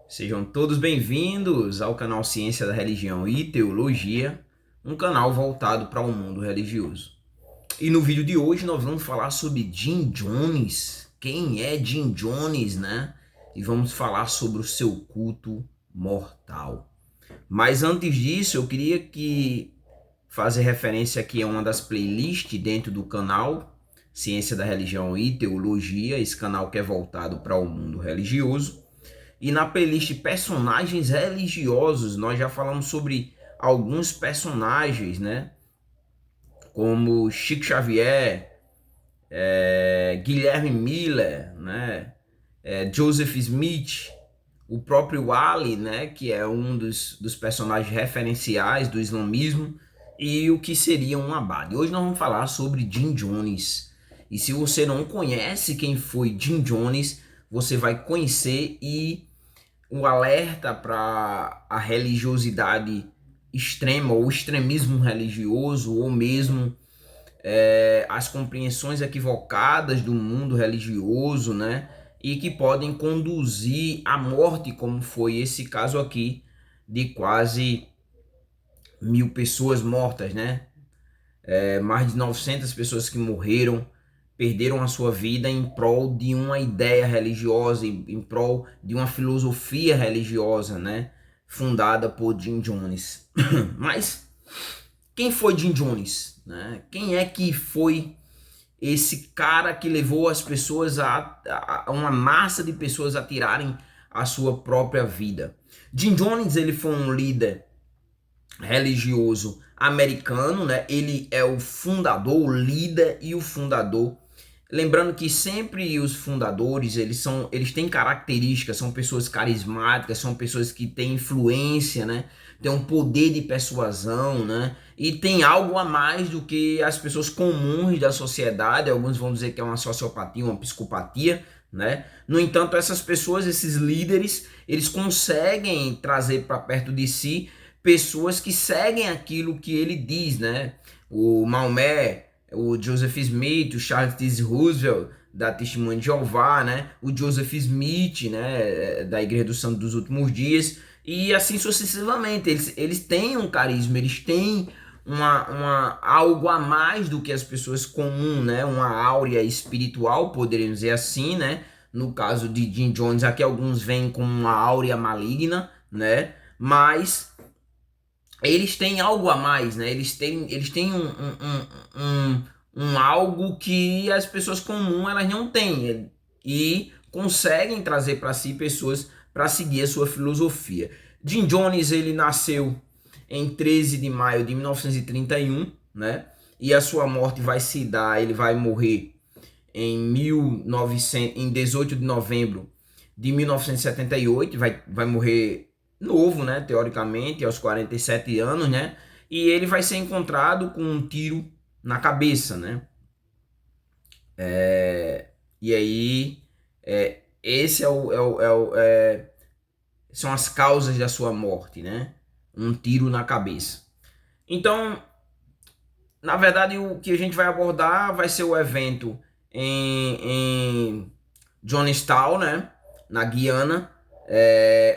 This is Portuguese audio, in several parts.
Sejam todos bem-vindos ao canal Ciência da Religião e Teologia, um canal voltado para o mundo religioso. E no vídeo de hoje nós vamos falar sobre Jim Jones. Quem é Jim Jones, né? E vamos falar sobre o seu culto mortal. Mas antes disso, eu queria fazer referência aqui a uma das playlists dentro do canal Ciência da Religião e Teologia, esse canal que é voltado para o mundo religioso. E na playlist personagens religiosos, nós já falamos sobre alguns personagens, né? Como Chico Xavier, Guilherme Miller, né? Joseph Smith, o próprio Ali, né? Que é um dos personagens referenciais do islamismo, e o que seria um abade. Hoje nós vamos falar sobre Jim Jones. E se você não conhece quem foi Jim Jones, você vai conhecer e um alerta para a religiosidade extrema ou extremismo religioso, ou mesmo as compreensões equivocadas do mundo religioso, né? E que podem conduzir à morte, como foi esse caso aqui de quase 1.000 pessoas mortas, né? Mais de 900 pessoas que morreram, perderam a sua vida em prol de uma ideia religiosa, em prol de uma filosofia religiosa, né? Fundada por Jim Jones. Mas quem foi Jim Jones, né? Quem é que foi esse cara que levou as pessoas a uma massa de pessoas a tirarem a sua própria vida? Jim Jones, ele foi um líder religioso americano, né? Ele é o fundador, o líder e o fundador. Lembrando que sempre os fundadores, eles têm características, são pessoas carismáticas, são pessoas que têm influência, né? Tem um poder de persuasão, né? E tem algo a mais do que as pessoas comuns da sociedade. Alguns vão dizer que é uma sociopatia, uma psicopatia, né? No entanto, essas pessoas, esses líderes, eles conseguem trazer para perto de si pessoas que seguem aquilo que ele diz, né? O Maomé, o Joseph Smith, o Charles T. Roosevelt, da Testemunha de Jeová, né? O Joseph Smith, né? Da Igreja do Santo dos Últimos Dias, e assim sucessivamente. Eles têm um carisma, eles têm algo a mais do que as pessoas comuns, né? Uma áurea espiritual, poderíamos dizer assim, né? No caso de Jim Jones, aqui alguns veem como uma áurea maligna, né? Mas eles têm algo a mais, né? Eles têm um algo que as pessoas comuns elas não têm, e conseguem trazer para si pessoas para seguir a sua filosofia. Jim Jones, ele nasceu em 13 de maio de 1931, né? E a sua morte vai se dar, ele vai morrer em 18 de novembro de 1978, vai morrer novo, né, teoricamente, aos 47 anos, né? E ele vai ser encontrado com um tiro na cabeça, né? E aí, esse são as causas da sua morte, né? Um tiro na cabeça. Então, na verdade, o que a gente vai abordar vai ser o evento em Jonestown, né? Na Guiana,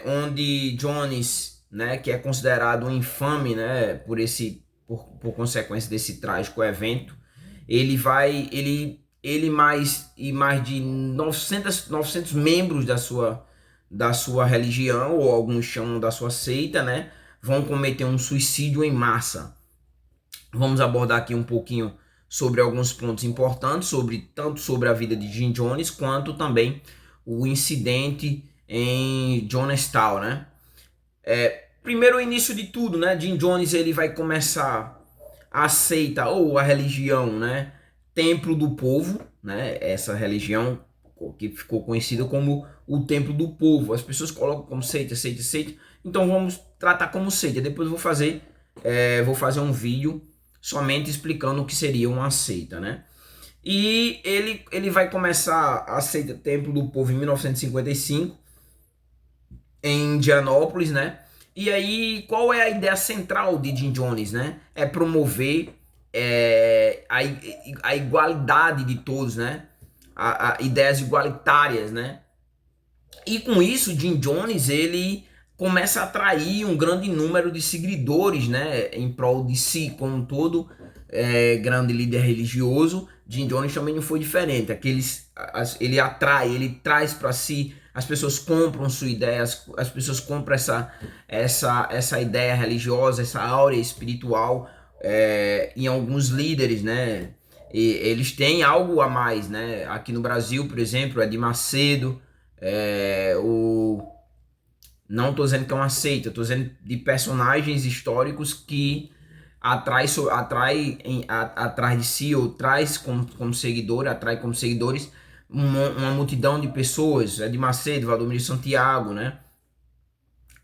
onde Jones, né, que é considerado um infame, né, por consequência desse trágico evento, ele mais de 900 membros da sua religião, ou alguns chamam da sua seita, né, vão cometer um suicídio em massa. Vamos abordar aqui um pouquinho sobre alguns pontos importantes, tanto sobre a vida de Jim Jones, quanto também o incidente em Jonestown, né? Primeiro, o início de tudo, né? Jim Jones, ele vai começar a seita ou a religião, né? Templo do Povo, né? Essa religião que ficou conhecida como o Templo do Povo. As pessoas colocam como seita, seita, seita. Então vamos tratar como seita. Depois eu vou fazer um vídeo somente explicando o que seria uma seita, né? E ele vai começar a seita Templo do Povo em 1955, em Indianópolis, né? E aí, qual é a ideia central de Jim Jones, né? É promover a igualdade de todos, né? Ideias igualitárias, né? E com isso, Jim Jones ele começa a atrair um grande número de seguidores, né, em prol de si, como todo grande líder religioso. Jim Jones também não foi diferente. Ele atrai, ele traz para si, as pessoas compram sua ideia, as pessoas compram essa ideia religiosa, essa áurea espiritual em alguns líderes, né? E eles têm algo a mais, né? Aqui no Brasil, por exemplo, Edir Macedo, é, o... não estou dizendo que é uma seita, estou dizendo de personagens históricos que atrás de si, ou traz como seguidor, atrai como seguidores uma multidão de pessoas. Edir Macedo, Valdomiro Santiago, né?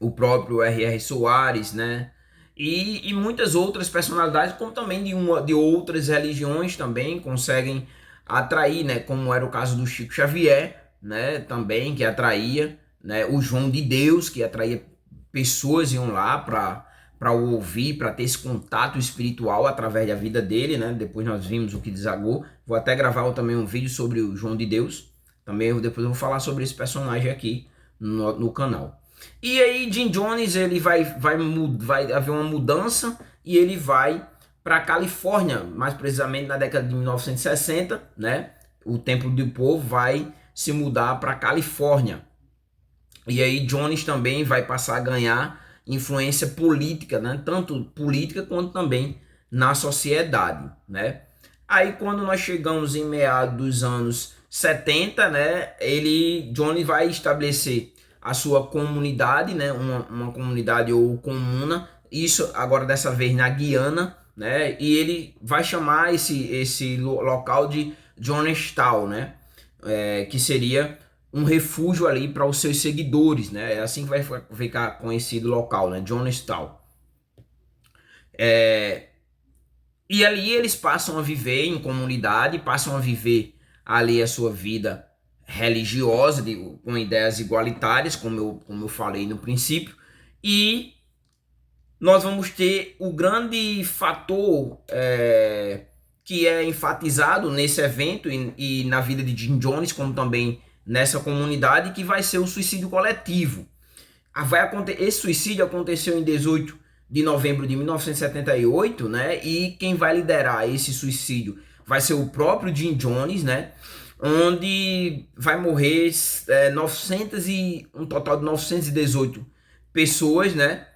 O próprio R.R. Soares, né? E muitas outras personalidades, como também de outras religiões também conseguem atrair, né? Como era o caso do Chico Xavier, né? Também que atraía, né? O João de Deus, que atraía pessoas iam lá para o ouvir, para ter esse contato espiritual através da vida dele, né? Depois nós vimos o que desagou. Vou até gravar também um vídeo sobre o João de Deus. Também depois eu vou falar sobre esse personagem aqui no canal. E aí Jim Jones ele vai haver uma mudança e ele vai para a Califórnia, mais precisamente na década de 1960, né? O Templo do Povo vai se mudar para a Califórnia. E aí Jones também vai passar a ganhar influência política, né? Tanto política quanto também na sociedade, né? Aí quando nós chegamos em meados dos anos 70, né? Jones vai estabelecer a sua comunidade, né? Uma comunidade ou comuna, isso agora dessa vez na Guiana, né? E ele vai chamar esse local de Jonestown, né? Que seria um refúgio ali para os seus seguidores, né? É assim que vai ficar conhecido o local, né? Jonestown. E ali eles passam a viver em comunidade, passam a viver ali a sua vida religiosa, com ideias igualitárias, como eu falei no princípio, e nós vamos ter o grande fator que é enfatizado nesse evento e na vida de Jim Jones, como também nessa comunidade, que vai ser o suicídio coletivo. Esse suicídio aconteceu em 18 de novembro de 1978, né? E quem vai liderar esse suicídio vai ser o próprio Jim Jones, né? Onde vai morrer um total de 918 pessoas, né?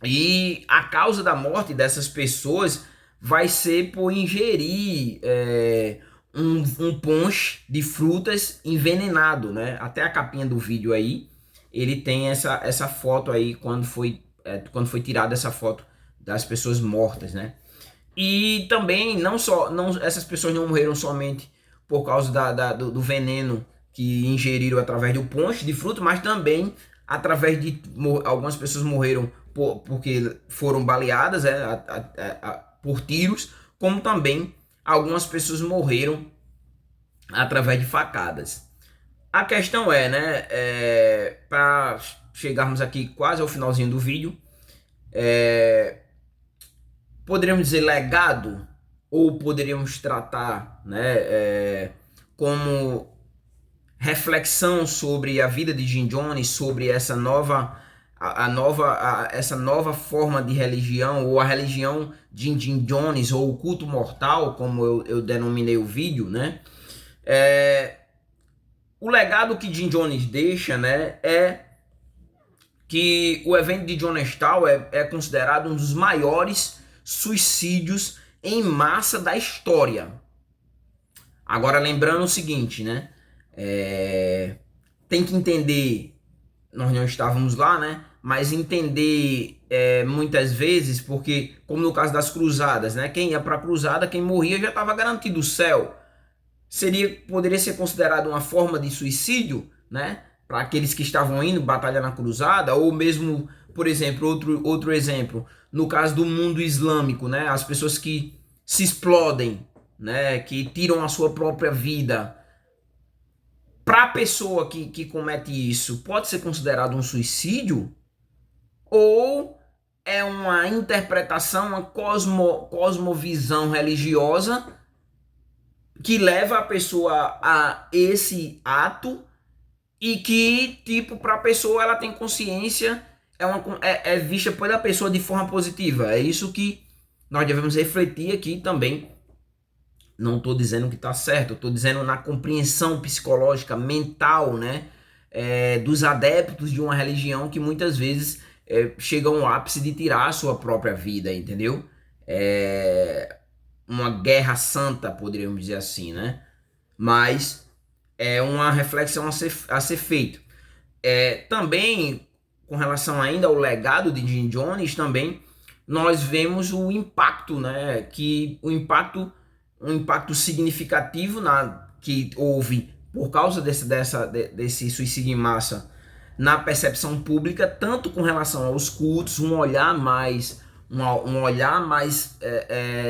E a causa da morte dessas pessoas vai ser por ingerir um punch de frutas envenenado, né? Até a capinha do vídeo aí, ele tem essa foto aí quando foi tirada essa foto das pessoas mortas, né? E também essas pessoas não morreram somente por causa do veneno que ingeriram através do ponche de fruta, mas também através de algumas pessoas morreram porque foram baleadas por tiros, como também algumas pessoas morreram através de facadas. A questão né, para chegarmos aqui quase ao finalzinho do vídeo, poderíamos dizer legado, ou poderíamos tratar, né, como reflexão sobre a vida de Jim Jones, sobre essa essa nova forma de religião, ou a religião de Jim Jones, ou o culto mortal, como eu denominei o vídeo, né? O legado que Jim Jones deixa, né, é que o evento de Jonestown é considerado um dos maiores suicídios em massa da história. Agora, lembrando o seguinte, né? Tem que entender, nós não estávamos lá, né? Mas entender muitas vezes, porque, como no caso das cruzadas, né? Quem ia para a cruzada, quem morria já estava garantido o céu. Poderia ser considerado uma forma de suicídio, né? Para aqueles que estavam indo batalhar na cruzada, ou mesmo, por exemplo, outro exemplo, no caso do mundo islâmico, né? As pessoas que se explodem, né? Que tiram a sua própria vida. Para a pessoa que comete isso, pode ser considerado um suicídio? Ou é uma interpretação, uma cosmovisão religiosa que leva a pessoa a esse ato e que, tipo, para a pessoa ela tem consciência, é vista pela pessoa de forma positiva. É isso que nós devemos refletir aqui também. Não estou dizendo que está certo, estou dizendo na compreensão psicológica, mental, né, dos adeptos de uma religião que muitas vezes chegam ao ápice de tirar a sua própria vida, entendeu? Uma guerra santa, poderíamos dizer assim, né? Mas é uma reflexão a ser feito. Também, com relação ainda ao legado de Jim Jones, também nós vemos o impacto, né? Um impacto significativo que houve por causa desse suicídio em massa na percepção pública, tanto com relação aos cultos, um olhar mais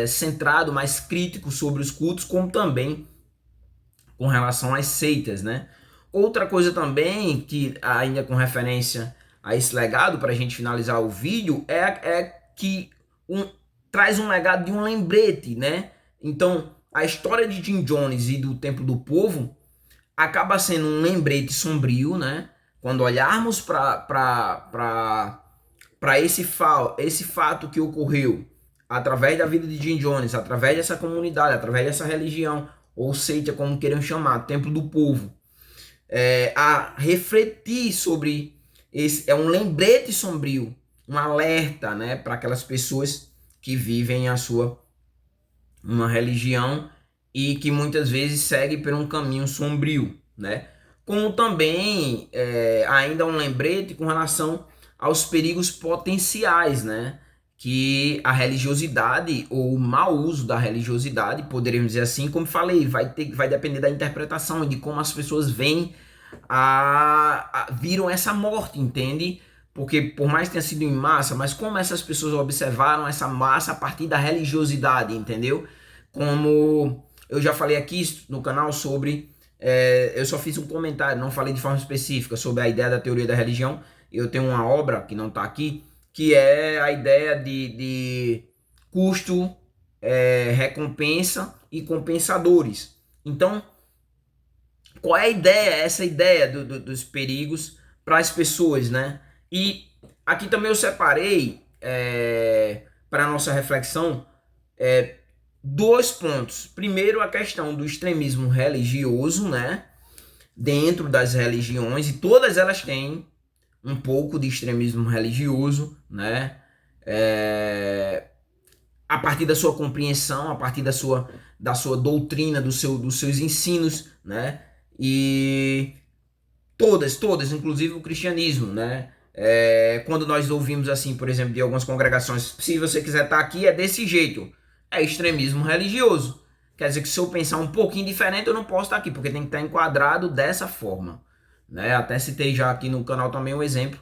centrado, mais crítico sobre os cultos, como também com relação às seitas, né? Outra coisa também, que ainda com referência a esse legado, para a gente finalizar o vídeo, é que traz um legado de um lembrete, né? Então, a história de Jim Jones e do Templo do Povo acaba sendo um lembrete sombrio, né? Quando olharmos para esse fato que ocorreu através da vida de Jim Jones, através dessa comunidade, através dessa religião, ou seita, como queiram chamar, Templo do Povo, a refletir sobre esse, um lembrete sombrio, um alerta, né, para aquelas pessoas que vivem uma religião e que muitas vezes seguem por um caminho sombrio, né? Como também ainda um lembrete com relação aos perigos potenciais, né? Que a religiosidade ou o mau uso da religiosidade, poderíamos dizer assim, como falei, vai depender da interpretação e de como as pessoas veem viram essa morte, entende? Porque por mais que tenha sido em massa, mas como essas pessoas observaram essa massa a partir da religiosidade, entendeu? Como eu já falei aqui no canal sobre, eu só fiz um comentário, não falei de forma específica sobre a ideia da teoria da religião. Eu tenho uma obra que não está aqui, que é a ideia de custo, recompensa e compensadores. Então, qual é a ideia, essa ideia dos perigos para as pessoas, né? E aqui também eu separei para a nossa reflexão dois pontos. Primeiro, a questão do extremismo religioso, né? Dentro das religiões, e todas elas têm um pouco de extremismo religioso, né? A partir da sua compreensão, a partir da sua doutrina, dos seus ensinos, né? E todas, inclusive o cristianismo, né? Quando nós ouvimos assim, por exemplo, de algumas congregações, se você quiser estar aqui, é desse jeito. É extremismo religioso. Quer dizer que se eu pensar um pouquinho diferente, eu não posso estar aqui, porque tem que estar enquadrado dessa forma, né? Até citei já aqui no canal também um exemplo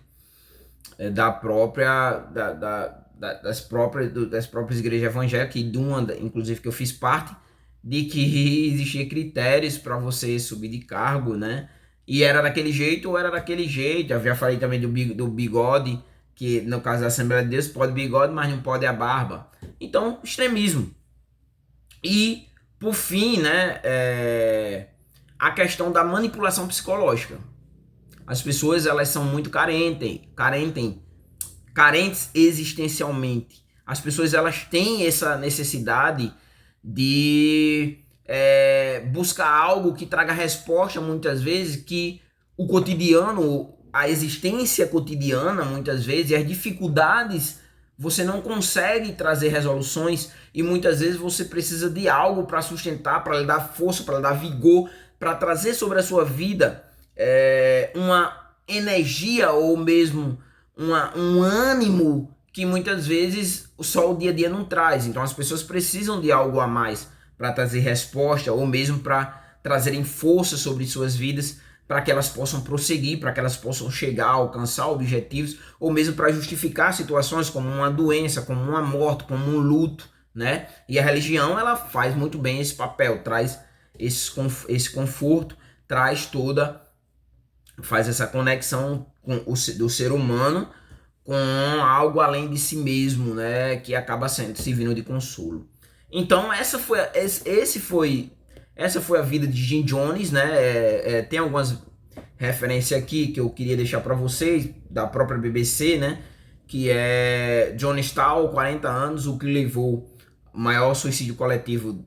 das próprias igrejas evangélicas, e de uma, inclusive, que eu fiz parte, de que existia critérios para você subir de cargo, né? E era daquele jeito ou era daquele jeito. Eu já falei também do bigode, que no caso da Assembleia de Deus pode bigode, mas não pode a barba. Então, extremismo. E, por fim, né, a questão da manipulação psicológica. As pessoas, elas são muito carentes existencialmente. As pessoas, elas têm essa necessidade de buscar algo que traga resposta, muitas vezes, que o cotidiano, a existência cotidiana, muitas vezes, e as dificuldades, você não consegue trazer resoluções, e muitas vezes você precisa de algo para sustentar, para lhe dar força, para lhe dar vigor, para trazer sobre a sua vida uma energia ou mesmo um ânimo que muitas vezes só o dia a dia não traz. Então as pessoas precisam de algo a mais para trazer resposta ou mesmo para trazerem força sobre suas vidas, para que elas possam prosseguir, para que elas possam chegar a alcançar objetivos, ou mesmo para justificar situações como uma doença, como uma morte, como um luto, né? E a religião, ela faz muito bem esse papel, traz esse conforto, faz essa conexão do ser humano com algo além de si mesmo, né? Que acaba servindo de consolo. Então essa foi a vida de Jim Jones, né? Tem referência aqui que eu queria deixar para vocês, da própria BBC, né? Que é John Stahl, 40 anos, o que levou o maior suicídio coletivo,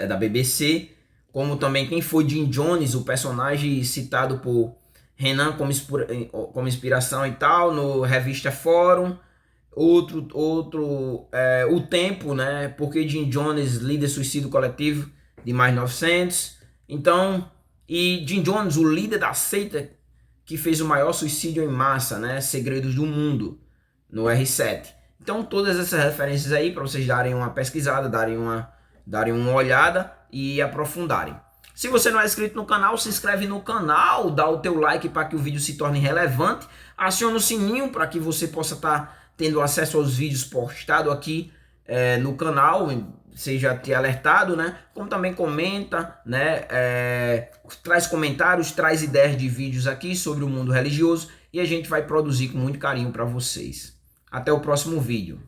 da BBC, como também quem foi Jim Jones, o personagem citado por Renan como inspiração e tal, no revista Fórum. O Tempo, né? Porque Jim Jones, líder suicídio coletivo de mais 900. Então, e Jim Jones, o líder da seita que fez o maior suicídio em massa, né? Segredos do Mundo, no R7. Então, todas essas referências aí para vocês darem uma pesquisada, darem uma olhada e aprofundarem. Se você não é inscrito no canal, se inscreve no canal, dá o teu like para que o vídeo se torne relevante, aciona o sininho para que você possa estar tendo acesso aos vídeos postados aqui no canal, seja te alertado, né? Como também comenta, né? Traz comentários, traz ideias de vídeos aqui sobre o mundo religioso e a gente vai produzir com muito carinho para vocês. Até o próximo vídeo.